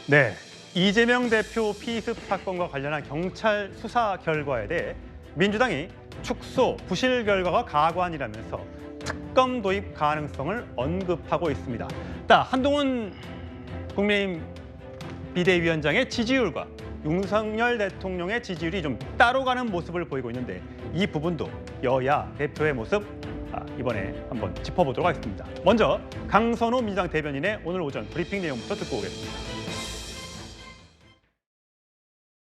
네, 이재명 대표 피습 사건과 관련한 경찰 수사 결과에 대해 민주당이 축소, 부실 결과가 가관이라면서 특검 도입 가능성을 언급하고 있습니다. 한동훈 국민의힘 비대위원장의 지지율과 윤석열 대통령의 지지율이 좀 따로 가는 모습을 보이고 있는데 이 부분도 여야 대표의 모습 이번에 한번 짚어보도록 하겠습니다. 먼저 강선우 민주당 대변인의 오늘 오전 브리핑 내용부터 듣고 오겠습니다.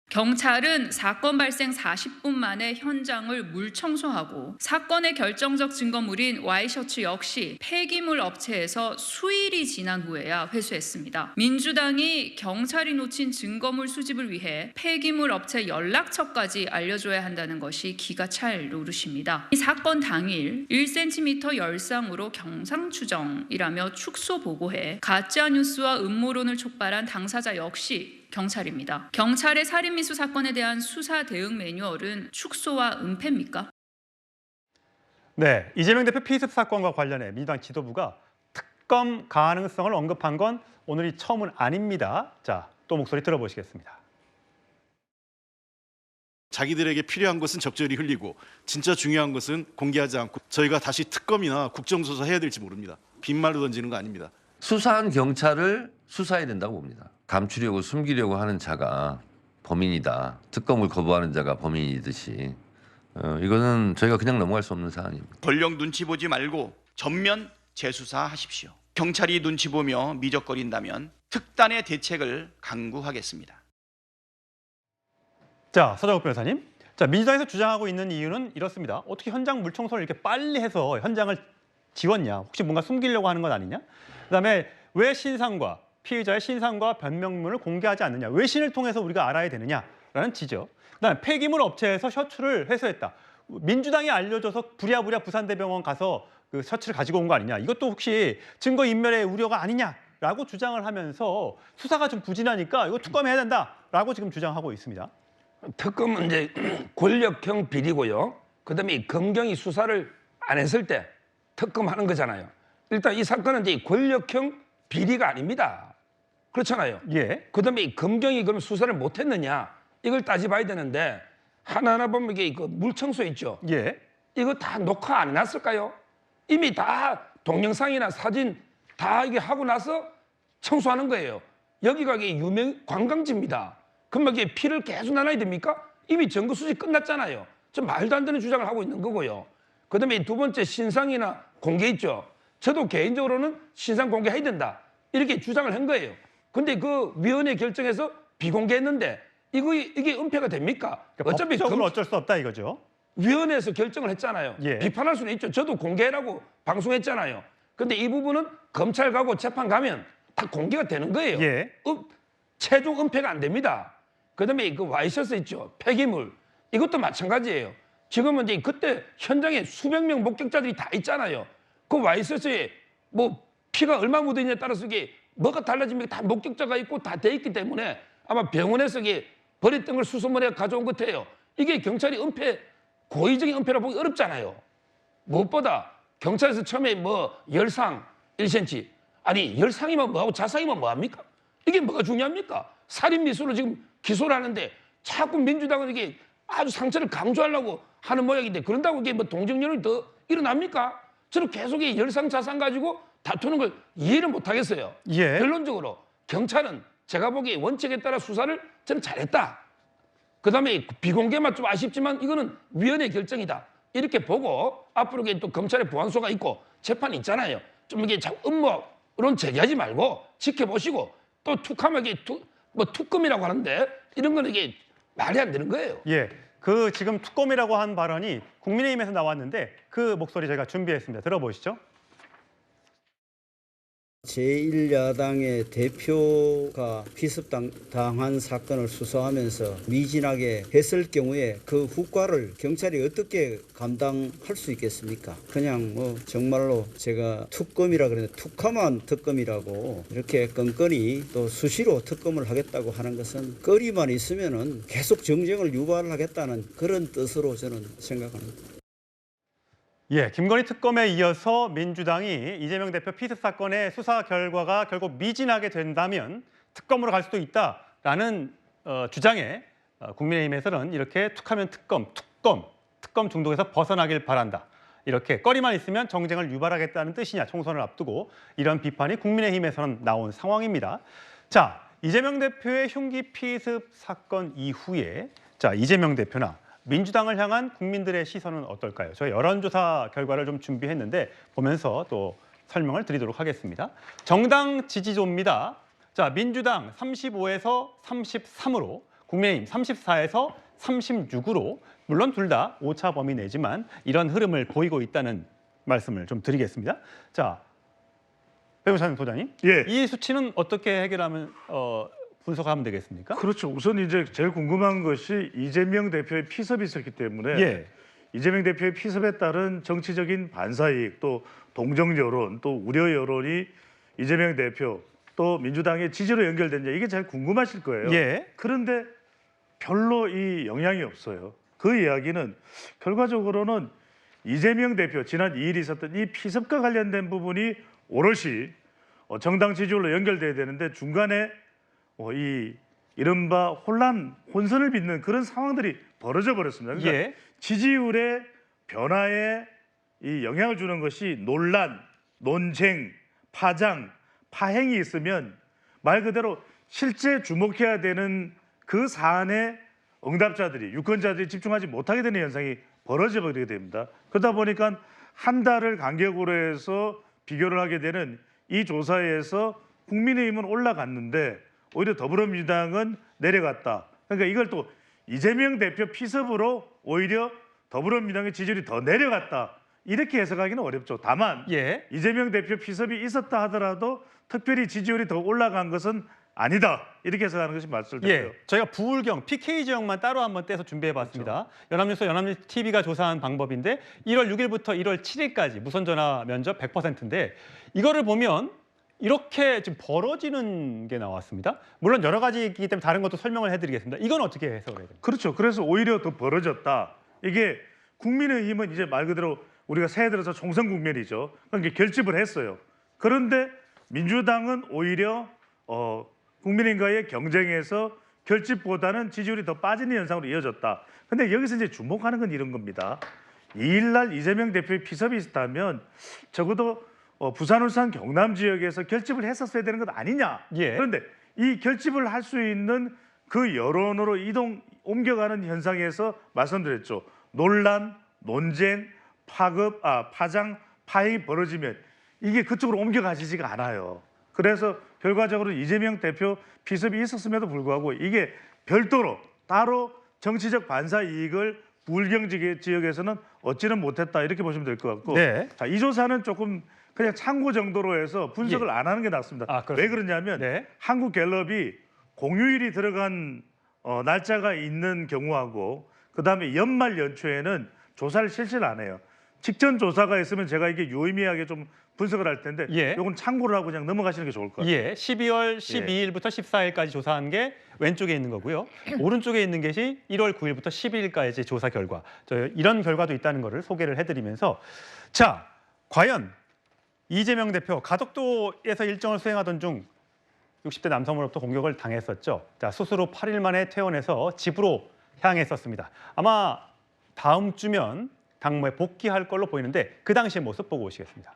경찰은 사건 발생 40분 만에 현장을 물청소하고 사건의 결정적 증거물인 와이셔츠 역시 폐기물 업체에서 수일이 지난 후에야 회수했습니다. 민주당이 경찰이 놓친 증거물 수집을 위해 폐기물 업체 연락처까지 알려줘야 한다는 것이 기가 찰 노릇입니다. 이 사건 당일 1cm 열상으로 경상추정이라며 축소 보고해 가짜뉴스와 음모론을 촉발한 당사자 역시 경찰입니다. 경찰의 살인미수 사건에 대한 수사 대응 매뉴얼은 축소와 은폐입니까? 네, 이재명 대표 피습 사건과 관련해 민주당 지도부가 특검 가능성을 언급한 건 오늘이 처음은 아닙니다. 또 목소리 들어보시겠습니다. 자기들에게 필요한 것은 적절히 흘리고 진짜 중요한 것은 공개하지 않고 저희가 다시 특검이나 국정조사 해야 될지 모릅니다. 빈말로 던지는 거 아닙니다. 수사한 경찰을 수사해야 된다고 봅니다. 감추려고 숨기려고 하는 자가 범인이다. 특검을 거부하는 자가 범인이듯이 이거는 저희가 그냥 넘어갈 수 없는 사안입니다. 권력 눈치 보지 말고 전면 재수사하십시오. 경찰이 눈치 보며 미적거린다면 특단의 대책을 강구하겠습니다. 서정욱 변호사님. 민주당에서 주장하고 있는 이유는 이렇습니다. 어떻게 현장 물청소를 이렇게 빨리 해서 현장을 지웠냐? 혹시 뭔가 숨기려고 하는 건 아니냐? 그다음에 왜 피의자의 신상과 변명문을 공개하지 않느냐? 외신을 통해서 우리가 알아야 되느냐라는 지적. 그다음에 폐기물 업체에서 셔츠를 회수했다. 민주당이 알려줘서 부랴부랴 부산대병원 가서 그 셔츠를 가지고 온 거 아니냐? 이것도 혹시 증거인멸의 우려가 아니냐라고 주장을 하면서 수사가 좀 부진하니까 이거 특검해야 된다라고 지금 주장하고 있습니다. 특검은 이제 권력형 비리고요. 그다음에 검경이 수사를 안 했을 때 특검하는 거잖아요. 일단 이 사건은 이제 권력형 비리가 아닙니다. 그렇잖아요. 예. 그다음에 검경이 그럼 수사를 못했느냐 이걸 따져봐야 되는데 하나하나 보면 이게 그 물청소 있죠. 예. 이거 다 녹화 안 해놨을까요? 이미 다 동영상이나 사진 다 이게 하고 나서 청소하는 거예요. 여기가 이게 유명 관광지입니다. 그럼 이게 피를 계속 나눠야 됩니까? 이미 증거 수집 끝났잖아요. 좀 말도 안 되는 주장을 하고 있는 거고요. 그다음에 두 번째 신상이나 공개 있죠. 저도 개인적으로는 신상 공개해야 된다. 이렇게 주장을 한 거예요. 근데 그 위원회 결정해서 비공개했는데 이게 은폐가 됩니까? 그러니까 어차피 법적으로 어쩔 수 없다 이거죠. 위원회에서 결정을 했잖아요. 예. 비판할 수는 있죠. 저도 공개라고 방송했잖아요. 근데 이 부분은 검찰 가고 재판 가면 다 공개가 되는 거예요. 예. 최종 은폐가 안 됩니다. 그다음에 그 와이셔츠 있죠. 폐기물. 이것도 마찬가지예요. 지금은 이제 그때 현장에 수백 명 목격자들이 다 있잖아요. 그 와이셔츠에 뭐 피가 얼마 묻어있냐에 따라서 이게 뭐가 달라집니까? 다 목격자가 있고 다 돼 있기 때문에 아마 병원에서 이게 버렸던 걸 수소문해 가져온 것 같아요. 이게 경찰이 고의적인 은폐라 보기 어렵잖아요. 무엇보다 경찰에서 처음에 뭐 열상 1cm 아니 열상이면 뭐하고 자상이면 뭐합니까? 이게 뭐가 중요합니까? 살인미수로 지금 기소를 하는데 자꾸 민주당은 이게 아주 상처를 강조하려고 하는 모양인데 그런다고 이게 뭐 동정론이 더 일어납니까? 저는 계속 이 열상 자상 가지고 다투는 걸 이해를 못 하겠어요. 예. 결론적으로 경찰은 제가 보기에 원칙에 따라 수사를 저는 잘했다. 그다음에 비공개만 좀 아쉽지만 이거는 위원회 결정이다. 이렇게 보고 앞으로 또 검찰의 보안소가 있고 재판이 있잖아요. 좀 이게 자꾸 음모론 제기하지 말고 지켜보시고 또 툭하면 이게 특검이라고 하는데 이런 건 이게 말이 안 되는 거예요. 예. 지금 특검이라고 한 발언이 국민의힘에서 나왔는데 그 목소리 저희가 준비했습니다. 들어보시죠. 제1야당의 대표가 피습당한 사건을 수사하면서 미진하게 했을 경우에 그 후과를 경찰이 어떻게 감당할 수 있겠습니까? 그냥 정말로 제가 특검이라 그랬는데 툭하면 특검이라고 이렇게 끈끈이 또 수시로 특검을 하겠다고 하는 것은 거리만 있으면은 계속 정쟁을 유발하겠다는 그런 뜻으로 저는 생각합니다. 예, 김건희 특검에 이어서 민주당이 이재명 대표 피습 사건의 수사 결과가 결국 미진하게 된다면 특검으로 갈 수도 있다라는 주장에 국민의힘에서는 이렇게 툭하면 특검 중독에서 벗어나길 바란다. 이렇게 꺼리만 있으면 정쟁을 유발하겠다는 뜻이냐, 총선을 앞두고 이런 비판이 국민의힘에서는 나온 상황입니다. 자, 이재명 대표의 흉기 피습 사건 이후에 이재명 대표나 민주당을 향한 국민들의 시선은 어떨까요? 저희 여론조사 결과를 좀 준비했는데 보면서 또 설명을 드리도록 하겠습니다. 정당 지지도입니다. 자, 민주당 35에서 33으로, 국민의힘 34에서 36으로, 물론 둘 다 오차 범위 내지만 이런 흐름을 보이고 있다는 말씀을 좀 드리겠습니다. 자, 배우찬 소장님, 예. 이 수치는 어떻게 해결하면 분석하면 되겠습니까? 그렇죠. 우선 이제 제일 궁금한 것이 이재명 대표의 피습이 있었기 때문에 예. 이재명 대표의 피습에 따른 정치적인 반사이익, 또 동정 여론, 또 우려 여론이 이재명 대표 또 민주당의 지지로 연결됐냐, 이게 제일 궁금하실 거예요. 예. 그런데 별로 이 영향이 없어요. 그 이야기는 결과적으로는 이재명 대표 지난 2일 있었던 이 피습과 관련된 부분이 오롯이 정당 지지율로 연결돼야 되는데 중간에 이 이른바 혼선을 빚는 그런 상황들이 벌어져 버렸습니다. 그러니까 예. 지지율의 변화에 이 영향을 주는 것이 논란, 논쟁, 파장, 파행이 있으면 말 그대로 실제 주목해야 되는 그 사안에 응답자들이, 유권자들이 집중하지 못하게 되는 현상이 벌어져 버리게 됩니다. 그러다 보니까 한 달을 간격으로 해서 비교를 하게 되는 이 조사에서 국민의힘은 올라갔는데 오히려 더불어민주당은 내려갔다. 그러니까 이걸 또 이재명 대표 피습으로 오히려 더불어민주당의 지지율이 더 내려갔다. 이렇게 해석하기는 어렵죠. 다만 예. 이재명 대표 피습이 있었다 하더라도 특별히 지지율이 더 올라간 것은 아니다. 이렇게 해석하는 것이 맞을 텐데요. 예, 저희가 부울경, PK 지역만 따로 한번 떼서 준비해봤습니다. 연합뉴스, 연합뉴스 TV가 조사한 방법인데 1월 6일부터 1월 7일까지 무선전화 면접 100%인데 이거를 보면 이렇게 지금 벌어지는 게 나왔습니다. 물론 여러 가지이기 때문에 다른 것도 설명을 해드리겠습니다. 이건 어떻게 해석을 해야 됩니까? 그렇죠. 그래서 오히려 더 벌어졌다. 이게 국민의힘은 이제 말 그대로 우리가 새해 들어서 총선 국면이죠. 그러니까 결집을 했어요. 그런데 민주당은 오히려 국민의힘과의 경쟁에서 결집보다는 지지율이 더 빠지는 현상으로 이어졌다. 근데 여기서 이제 주목하는 건 이런 겁니다. 2일 날 이재명 대표의 피습이 있었다면 적어도 부산, 울산, 경남 지역에서 결집을 했었어야 되는 것 아니냐. 예. 그런데 이 결집을 할 수 있는 그 여론으로 옮겨가는 현상에서 말씀드렸죠. 논란, 논쟁, 파장, 파행이 벌어지면 이게 그쪽으로 옮겨가지지가 않아요. 그래서 결과적으로 이재명 대표 피습이 있었음에도 불구하고 이게 별도로 따로 정치적 반사 이익을 부울경 지역에서는 얻지는 못했다, 이렇게 보시면 될 것 같고. 네. 자, 이 조사는 조금 그냥 참고 정도로 해서 분석을 안 하는 게 낫습니다. 그렇습니다. 왜 그러냐면 네. 한국갤럽이 공휴일이 들어간 날짜가 있는 경우하고 그다음에 연말 연초에는 조사를 실시를 안 해요. 직전 조사가 있으면 제가 이게 유의미하게 좀 분석을 할 텐데 예. 이건 참고를 하고 그냥 넘어가시는 게 좋을 것 같아요. 예, 12월 12일부터 14일까지 조사한 게 왼쪽에 있는 거고요. 오른쪽에 있는 것이 1월 9일부터 12일까지 조사 결과. 이런 결과도 있다는 것을 소개를 해드리면서 자, 과연 이재명 대표 가덕도에서 일정을 수행하던 중 60대 남성으로부터 공격을 당했었죠. 자, 스스로 8일 만에 퇴원해서 집으로 향했었습니다. 아마 다음 주면 당무에 복귀할 걸로 보이는데 그 당시의 모습 보고 오시겠습니다.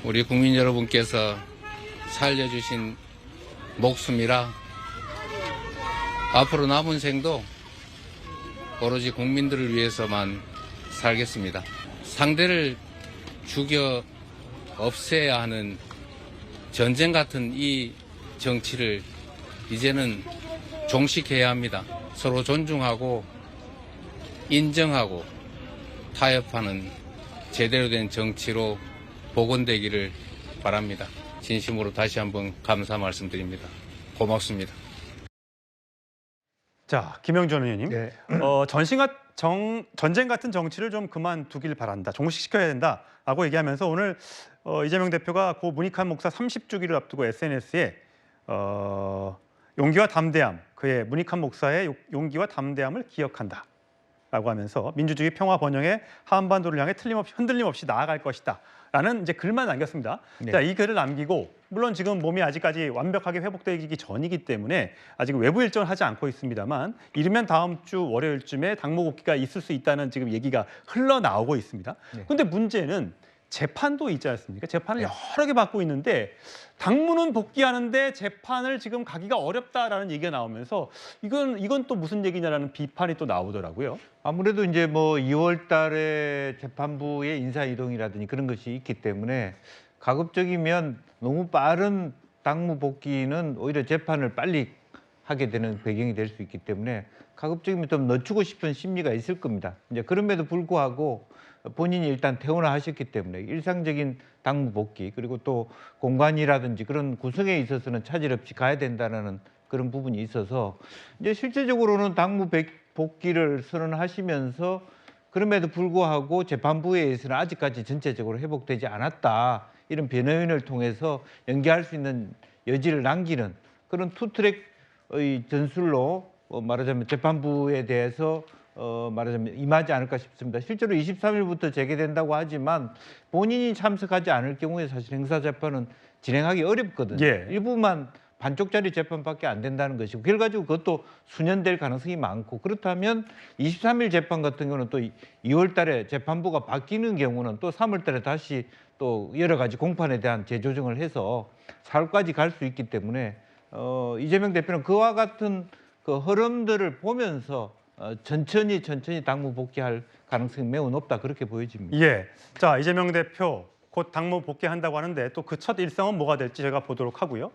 우리 국민 여러분께서 살려주신 목숨이라 앞으로 남은 생도 오로지 국민들을 위해서만 살겠습니다. 상대를 죽여 없애야 하는 전쟁 같은 이 정치를 이제는 종식해야 합니다. 서로 존중하고 인정하고 타협하는 제대로 된 정치로 복원되기를 바랍니다. 진심으로 다시 한번 감사 말씀드립니다. 고맙습니다. 자, 김영준 의원님, 네. 전쟁 같은 정치를 좀 그만두길 바란다, 종식시켜야 된다라고 얘기하면서 오늘 이재명 대표가 고 문익환 목사 30주기를 앞두고 SNS에 용기와 담대함, 그의 문익환 목사의 용기와 담대함을 기억한다. 라고 하면서 민주주의 평화 번영의 한반도를 향해 흔들림 없이 나아갈 것이다. 라는 이제 글만 남겼습니다. 네. 자, 이 글을 남기고 물론 지금 몸이 아직까지 완벽하게 회복되기 전이기 때문에 아직 외부 일정을 하지 않고 있습니다만 이르면 다음 주 월요일쯤에 당무 복귀가 있을 수 있다는 지금 얘기가 흘러나오고 있습니다. 그런데 문제는 재판도 있지 않습니까? 재판을 여러 개 받고 있는데 당무는 복귀하는데 재판을 지금 가기가 어렵다라는 얘기가 나오면서 이건 또 무슨 얘기냐라는 비판이 또 나오더라고요. 아무래도 이제 뭐 2월 달에 재판부의 인사 이동이라든지 그런 것이 있기 때문에 가급적이면 너무 빠른 당무 복귀는 오히려 재판을 빨리 하게 되는 배경이 될 수 있기 때문에 가급적이면 좀 늦추고 싶은 심리가 있을 겁니다. 이제 그럼에도 불구하고 본인이 일단 퇴원하셨기 때문에 일상적인 당무 복귀 그리고 또 공간이라든지 그런 구성에 있어서는 차질 없이 가야 된다는 그런 부분이 있어서 이제 실제적으로는 당무 복귀를 선언하시면서 그럼에도 불구하고 재판부에 의해서는 아직까지 전체적으로 회복되지 않았다. 이런 변호인을 통해서 연기할 수 있는 여지를 남기는 그런 투트랙의 전술로 말하자면 재판부에 대해서 말하자면 임하지 않을까 싶습니다. 실제로 23일부터 재개된다고 하지만 본인이 참석하지 않을 경우에 사실 형사재판은 진행하기 어렵거든요. 예. 일부만 반쪽짜리 재판밖에 안 된다는 것이고 그걸 가지고 그것도 수년될 가능성이 많고 그렇다면 23일 재판 같은 경우는 또 2월 달에 재판부가 바뀌는 경우는 또 3월 달에 다시 또 여러 가지 공판에 대한 재조정을 해서 4월까지 갈 수 있기 때문에 이재명 대표는 그와 같은 그 흐름들을 보면서 천천히 당무 복귀할 가능성이 매우 높다 그렇게 보여집니다. 예. 자, 이재명 대표 곧 당무 복귀한다고 하는데 또 그 첫 일성은 뭐가 될지 제가 보도록 하고요.